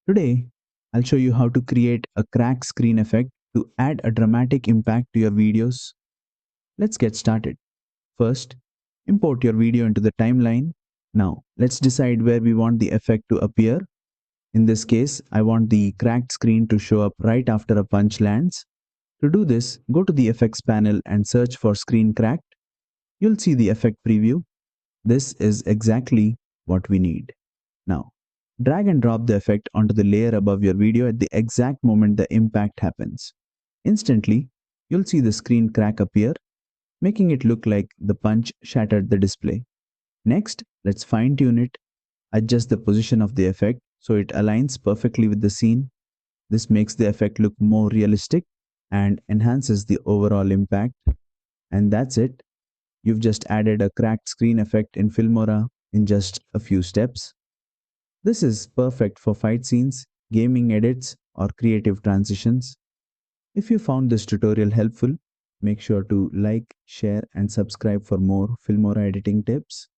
Today, I'll show you how to create a crack screen effect to add a dramatic impact to your videos. Let's get started. First, import your video into the timeline. Now, let's decide where we want the effect to appear. In this case, I want the cracked screen to show up right after a punch lands. To do this, go to the effects panel and search for screen cracked. You'll see the effect preview. This is exactly what we need. Now, drag and drop the effect onto the layer above your video at the exact moment the impact happens. Instantly, you'll see the screen crack appear, making it look like the punch shattered the display. Next, let's fine tune it, adjust the position of the effect so it aligns perfectly with the scene. This makes the effect look more realistic and enhances the overall impact. And that's it. You've just added a cracked screen effect in Filmora in just a few steps. This is perfect for fight scenes, gaming edits, or creative transitions. If you found this tutorial helpful, make sure to like, share, and subscribe for more Filmora editing tips.